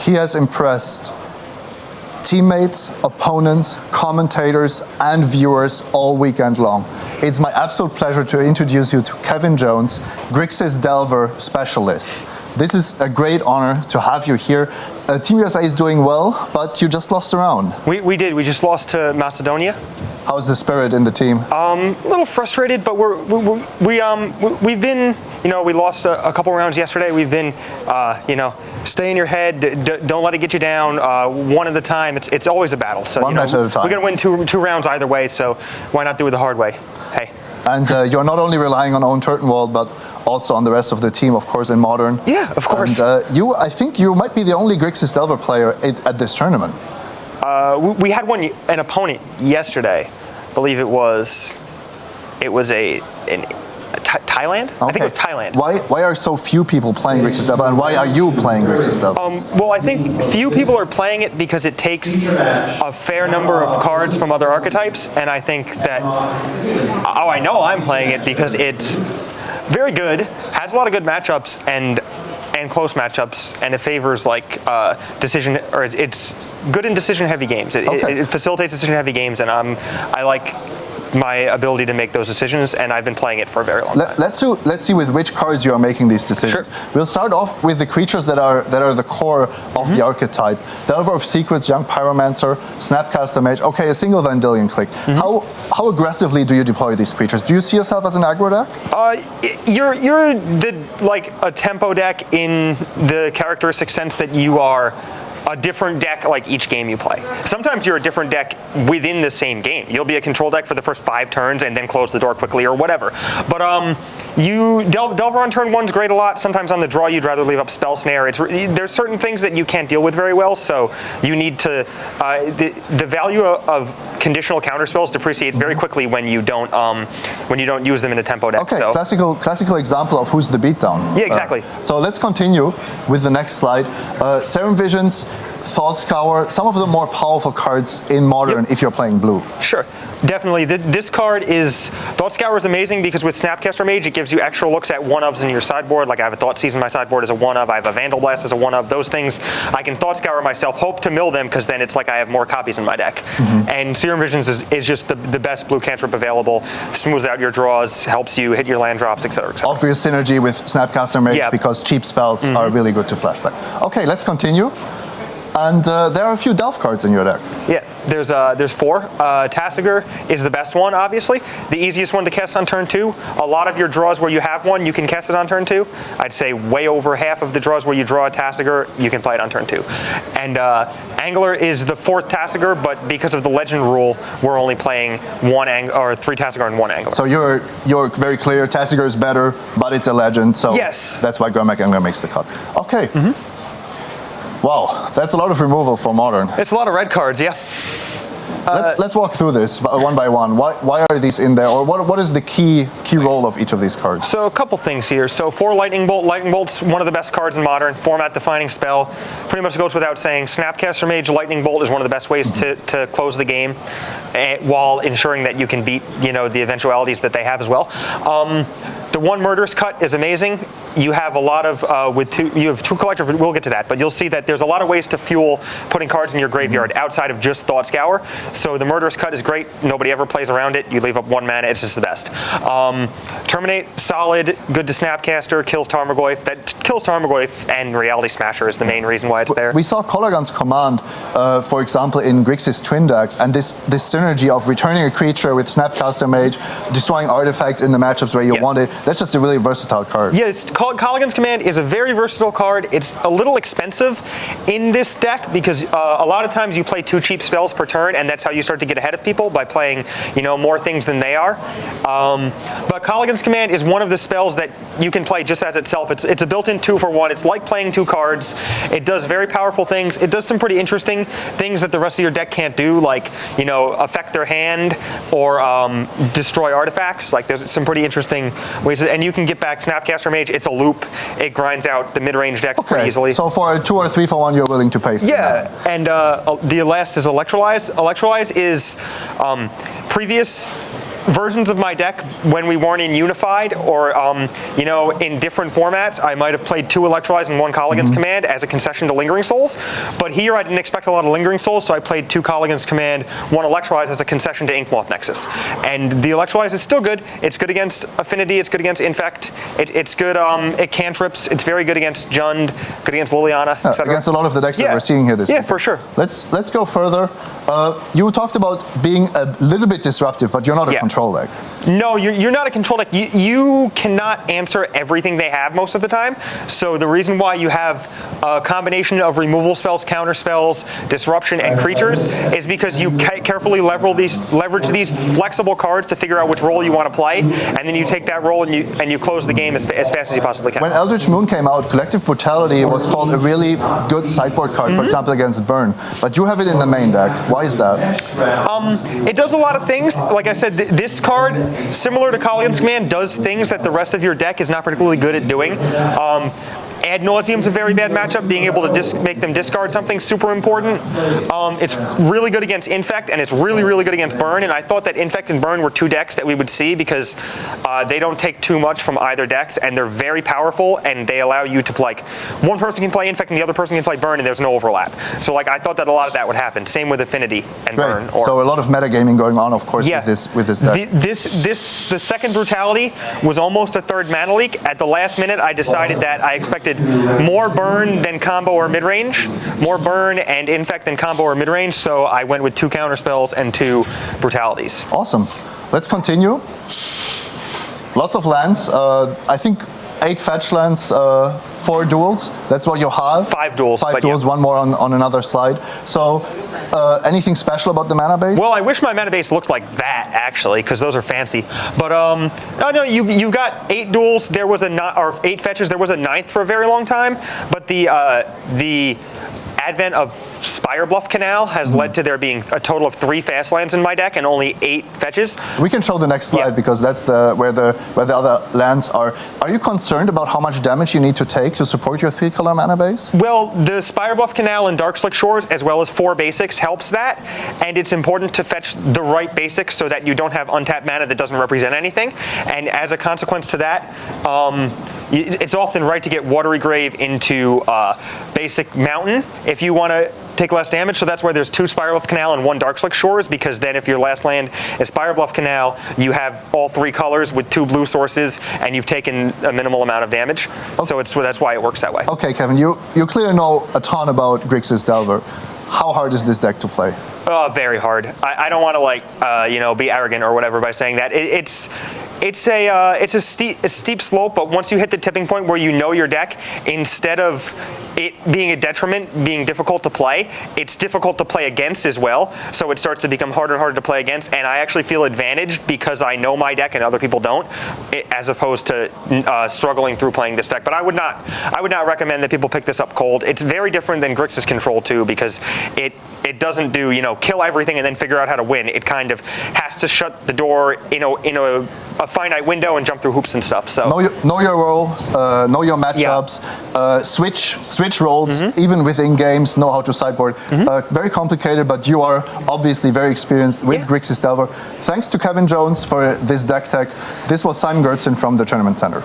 he has impressed teammates, opponents, commentators, and viewers all weekend long. It's my absolute pleasure to introduce you to Kevin Jones, Grixis Delver specialist. This is a great honor to have you here. Team USA is doing well, but you just lost a round. We did. We just lost to Macedonia. How's the spirit in the team? A little frustrated, but we've been, we lost a couple rounds yesterday. We've been, stay in your head. Don't let it get you down. One at a time. It's always a battle. So one match at a time. We're gonna win two rounds either way. So why not do it the hard way? Hey. And you're not only relying on Owen Turtenwald, but also on the rest of the team, of course, in Modern. Yeah, of course. And I think you might be the only Grixis Delver player at this tournament. We had an opponent yesterday. I believe it was Thailand? Okay. I think it was Thailand. Why are so few people playing Grixis Delver, and why are you playing Grixis Delver? Well, I think few people are playing it because it takes a fair number of cards from other archetypes, and I think that, I know I'm playing it because it's very good, has a lot of good matchups, and close matchups, and it favors like decision, or it's good in decision-heavy games. It facilitates decision-heavy games, and I like my ability to make those decisions, and I've been playing it for a very long time. Let's see with which cards you are making these decisions. Sure. We'll start off with the creatures that are the core of the archetype. Delver of Secrets, Young Pyromancer, Snapcaster Mage. Okay, a single Vandalion click. How aggressively do you deploy these creatures? Do you see yourself as an aggro deck? You're like a tempo deck in the characteristic sense that you are a different deck like each game you play. Sometimes you're a different deck within the same game. You'll be a control deck for the first 5 turns and then close the door quickly or whatever. But Delver on turn 1's great a lot. Sometimes on the draw you'd rather leave up Spell Snare. There's certain things that you can't deal with very well, so you need to, the value of conditional counterspells depreciates very quickly when you don't use them in a tempo deck. Okay, so. classical example of who's the beatdown. Yeah, exactly. So let's continue with the next slide. Serum Visions, Thought Scour, some of the more powerful cards in Modern if you're playing blue. Sure, definitely. This card is, Thought Scour is amazing because with Snapcaster Mage, it gives you extra looks at 1-ofs in your sideboard. Like I have a Thought Seize in my sideboard as a 1-of, I have a Vandal Blast as a 1-of. Those things, I can Thought Scour myself, hope to mill them, because then it's like I have more copies in my deck. And Serum Visions is just the best blue cantrip available, smooths out your draws, helps you hit your land drops, etc. Obvious synergy with Snapcaster Mage because cheap spells are really good to flashback. Okay, let's continue. And there are a few Delve cards in your deck. Yeah, there's 4. Tasigur is the best one, obviously. The easiest one to cast on turn 2. A lot of your draws where you have one, you can cast it on turn 2. I'd say way over half of the draws where you draw a Tasigur, you can play it on turn 2. And Angler is the 4th Tasigur, but because of the Legend rule, we're only playing 3 Tasigur and 1 Angler. So you're very clear, Tasigur is better, but it's a Legend, so yes. That's why Grommack Angler makes the cut. Okay. Wow, that's a lot of removal for Modern. It's a lot of red cards, yeah. Let's walk through this one by one. Why are these in there, or what is the key role of each of these cards? So a couple things here. So for Lightning Bolt, Lightning Bolt's one of the best cards in Modern, format defining spell. Pretty much goes without saying. Snapcaster Mage, Lightning Bolt is one of the best ways to close the game, while ensuring that you can beat the eventualities that they have as well. The 1 Murderous Cut is amazing. You have a lot of you have 2 Collector. We'll get to that, but you'll see that there's a lot of ways to fuel putting cards in your graveyard outside of just Thought Scour. So the Murderous Cut is great. Nobody ever plays around it. You leave up 1 mana. It's just the best. Terminate, solid, good to Snapcaster. Kills Tarmogoyf. That kills Tarmogoyf, and Reality Smasher is the main reason why it's there. We saw Collargun's command, for example, in Grixis Twin decks, and this synergy of returning a creature with Snapcaster Mage, destroying artifacts in the matchups where you want it. That's just a really versatile card. Yeah, Colligan's Command is a very versatile card. It's a little expensive in this deck because a lot of times you play 2 cheap spells per turn, and that's how you start to get ahead of people, by playing more things than they are. But Colligan's Command is one of the spells that you can play just as itself. It's a built-in 2-for-1. It's like playing 2 cards. It does very powerful things. It does some pretty interesting things that the rest of your deck can't do, like affect their hand or destroy artifacts. Like there's some pretty interesting ways, and you can get back Snapcaster Mage. It's a loop. It grinds out the mid-range decks pretty easily. So for a 2 or 3-for-1, you're willing to pay. Yeah, and the last is Electrolyze. Electrolyze is previous versions of my deck when we weren't in Unified or in different formats. I might have played 2 Electrolyze and 1 Colligan's Command as a concession to Lingering Souls, but here I didn't expect a lot of Lingering Souls, so I played 2 Colligan's Command, 1 Electrolyze as a concession to Inkmoth Nexus. And the Electrolyze is still good. It's good against Affinity, it's good against Infect, it's good it cantrips, it's very good against Jund, good against Liliana, etc. Against a lot of the decks that we're seeing here this week. Yeah, for sure. Let's go further. You talked about being a little bit disruptive, but you're not a control deck. No, you're not a control deck. You cannot answer everything they have most of the time. So the reason why you have a combination of removal spells, counter spells, disruption, and creatures is because you carefully leverage these flexible cards to figure out which role you want to play, and then you take that role and you close the game as fast as you possibly can. When Eldritch Moon came out, Collective Brutality was called a really good sideboard card, for example, against Burn. But you have it in the main deck. Why is that? It does a lot of things. Like I said, this card, similar to Colligan's Command, does things that the rest of your deck is not particularly good at doing. Ad Nauseum's a very bad matchup. Being able to make them discard something super important. It's really good against Infect, and it's really, really good against Burn. And I thought that Infect and Burn were 2 decks that we would see because they don't take too much from either decks, and they're very powerful, and they allow you to one person can play Infect and the other person can play Burn, and there's no overlap. So I thought that a lot of that would happen. Same with Affinity and Burn. So a lot of metagaming going on, of course, with this deck. The second Brutality was almost a 3rd mana leak. At the last minute, I decided that I expected more Burn than combo or mid-range, more Burn and Infect than combo or mid-range, so I went with 2 counter spells and 2 Brutalities. Awesome. Let's continue. Lots of lands. I think 8 fetch lands, 4 duels. That's what you have. 5 duels. 5 duels, one more on another slide. So anything special about the mana base? Well, I wish my mana base looked like that, actually, because those are fancy. But no, you've got 8 duels. There was 8 fetches. There was a 9th for a very long time. But the advent of Spire Bluff Canal has led to there being a total of 3 fast lands in my deck and only 8 fetches. We can show the next slide because that's where the other lands are. Are you concerned about how much damage you need to take to support your 3-color mana base? Well, the Spire Bluff Canal and Dark Slick Shores, as well as 4 basics, helps that. And it's important to fetch the right basics so that you don't have untapped mana that doesn't represent anything. And as a consequence to that, it's often right to get Watery Grave into basic Mountain if you want to take less damage. So that's why there's 2 Spire Bluff Canal and 1 Dark Slick Shores, because then if your last land is Spire Bluff Canal, you have all 3 colors with 2 blue sources, and you've taken a minimal amount of damage. Okay. So that's why it works that way. Okay, Kevin, you clearly know a ton about Grixis Delver. How hard is this deck to play? Very hard. I don't want to be arrogant or whatever by saying that. It's a steep slope, but once you hit the tipping point where you know your deck, instead of it being a detriment, being difficult to play, it's difficult to play against as well. So it starts to become harder and harder to play against, and I actually feel advantaged because I know my deck and other people don't, as opposed to struggling through playing this deck. But I would not recommend that people pick this up cold. It's very different than Grixis Control too, because it doesn't do kill everything and then figure out how to win. It kind of has to shut the door in a finite window and jump through hoops and stuff. So know your role, know your matchups, switch roles, even within games, know how to sideboard. Very complicated, but you are obviously very experienced with Grixis Delver. Thanks to Kevin Jones for this deck tech. This was Simon Görtzen from the Tournament Center.